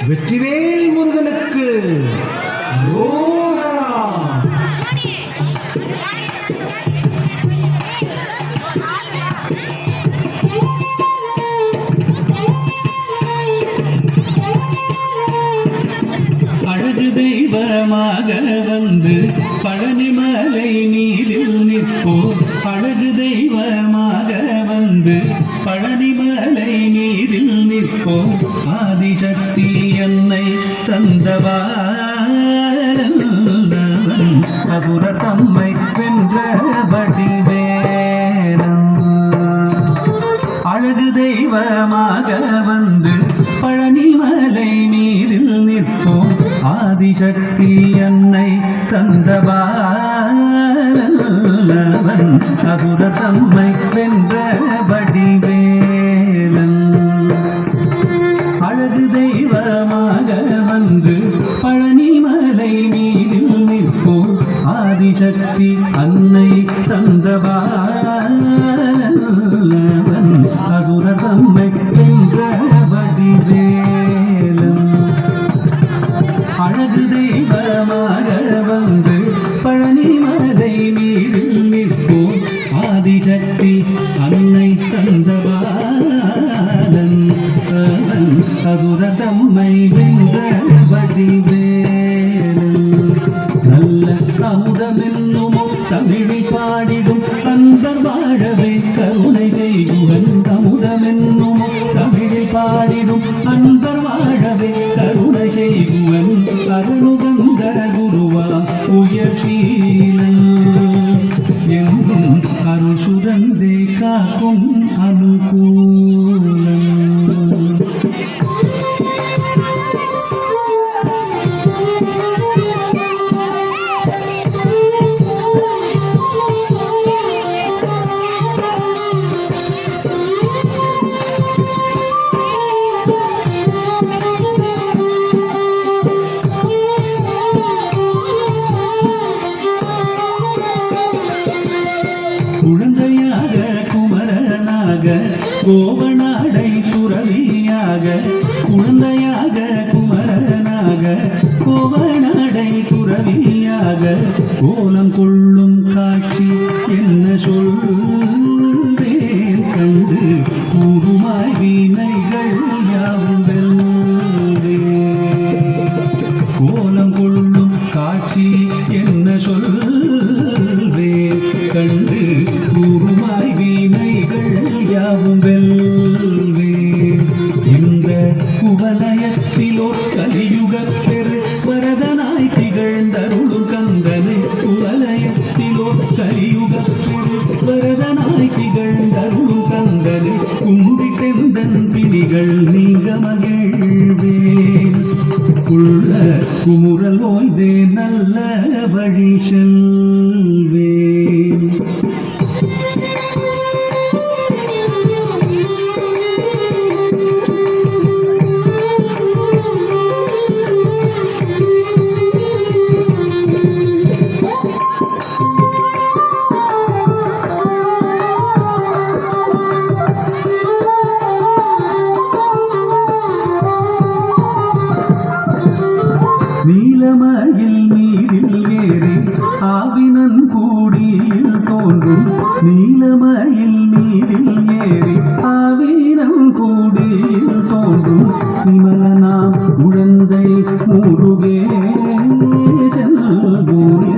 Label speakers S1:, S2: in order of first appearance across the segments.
S1: வெற்றிவேல் முருகனுக்கு
S2: அழகு தெய்வமாக வந்து பழனிமலை நீரில் நிற்போம். அழகு தெய்வமாக வந்து பழனிமலை நீரில் நிற்போம். ஆதிசக்தி என்னை தந்தவாரன் அசுர தம்மை வென்ற வடிவேலன். அழகு தெய்வமாக வந்து பழனிமலை நீரில் நிற்போம். ஆதிசக்தி என்னை தந்தவாரன் அசுர தம்மை வென்ற வடிவேலன். அழகு தெய்வமாக வந்து பழனிமலை நீரில் நிற்போம். ஆதிசக்தி அன்னை தந்தவாரன் அசுர தம்மை வென்ற வடிவேலன். அழகு தெய்வமாக வந்து பழனிமலை நீரில் நிற்போம். ஆதிசக்தி அன்னை தந்தவாரன் அசுர தம்மை வென்ற வடிவேலன். நல்ல அமுதமென்னுமோ தமிழில் பாடிடும் அன்பர் வாழவே கருணை செய்குவன். அமுதமென்னுமோ தமிழில் பாடிடும் அன்பர் வாழவே கருணை செய்குவன். அருணுகந்த குருவாம் உயர்ஷீலன் எங்கும் அருள் சுரந்தே காக்கும் அனுகூலன். குழந்தையாக குமரனாக கோவனாடை துறவியாக. குழந்தையாக குமரனாக கோவனாடை துறவியாக. கோலம் கொள்ளும் காட்சி என்ன சொல்வேன் கண்டு கூறுமாய் வீணைகள் யாவும் வெல்வே. கோலம் கொள்ளும் காட்சி என்ன சொல்வேன் கண்டு கூறுமாய் வீணைகள் யாவும் வெல்வே. இந்த குவலயத்திலோ கலியுகப் பெரு வரதனாய் திகழ்ந்தருளும் கந்தனை. குவலயத்திலோ கலியுகப் பெரு வரதனாய் திகழ்ந்தருளும் கந்தனை. குந்தி தெந்தன் பிணிகள் நீங்க மகிழ்வேன். உள்ள குமுறல் ஓய்ந்தே நல்ல வழி செல்வேன். நீலமயில் நீரில் ஏறி ஆவினன் கூடியில் தோன்றும். நீலமயில் நீரில் ஏறி ஆவினன் கூடியில் தோன்றும். விமலனாம் உழந்தை முருகேசன் பூய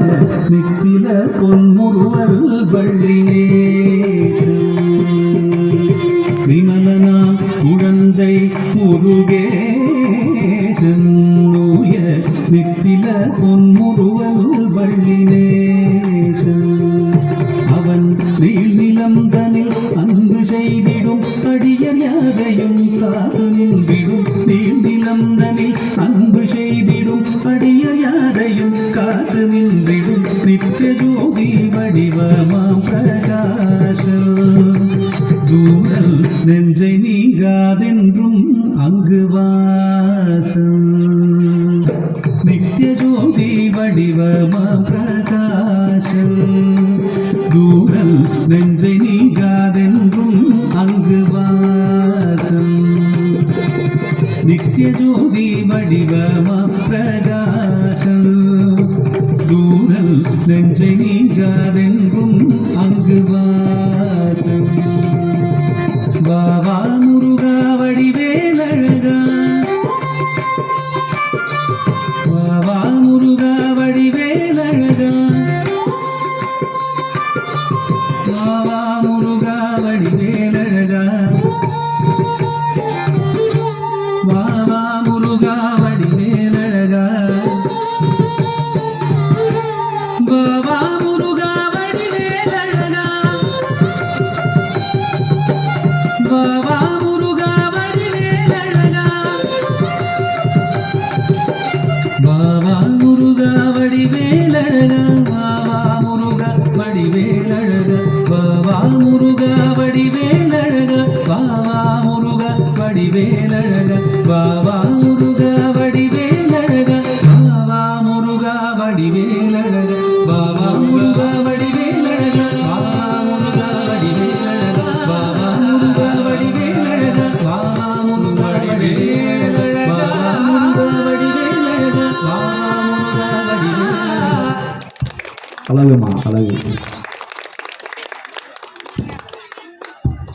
S2: நித்தில பொன்முருவல் வள்ளினேசன். விமலனாம் உழந்தை முருகேசன் நித்தில பொன்முருவல் வள்ளினேசன். அவன் நீள் நிலந்தனில் அன்பு செய்திடும் அடியர் யாரையும் காத்து நின்றிடும். நீள் நிலந்தனில் அன்பு செய்திடும் அடியர் யாரையும் காத்து நின்றிடும். நித்திய ஜோதி வடிவமாம் பிரகாசம் தூரல் நெஞ்சை நீங்காதென்றும் அங்கு வாசம் நித்திய ஜோதி வடிவமா பிரகாசம் தூரல் நெஞ்சை நீங்காதென்றும் அங்கு வாசம் நித்திய ஜோதி வடிவமா பிரகாசம் தூரல் நெஞ்சை நீங்காதென்றும் அங்கு வாசம் பாபா முருகா வடிவேலழகா பாபா முருகா வடிவேலழகா பாபா முருகா வடிவேலழகா பாபா முருகா வடிவேலழகா பாபா முருகா வடிவேலழகா பாபா முருகா வடிவேலழகா பாபா முருகா வடிவேலழகா பாபா முருகா வடிவேலழகா பாபா முருகா வடிவேலழகா பாபா முருகா வடிவேலழகா பாபா முருகா வடிவேலழகா பாபா முருகா வடிவேலழகா பாபா முருகா வடிவேலழகா பாபா முருகா வடிவேலழகா பாபா முருகா வடிவேலழகா பாபா முருகா வடிவேலழகா பாபா முருகா வடிவேலழகா பாபா முருகா வடிவேலழகா
S1: அழகுமா அழகு.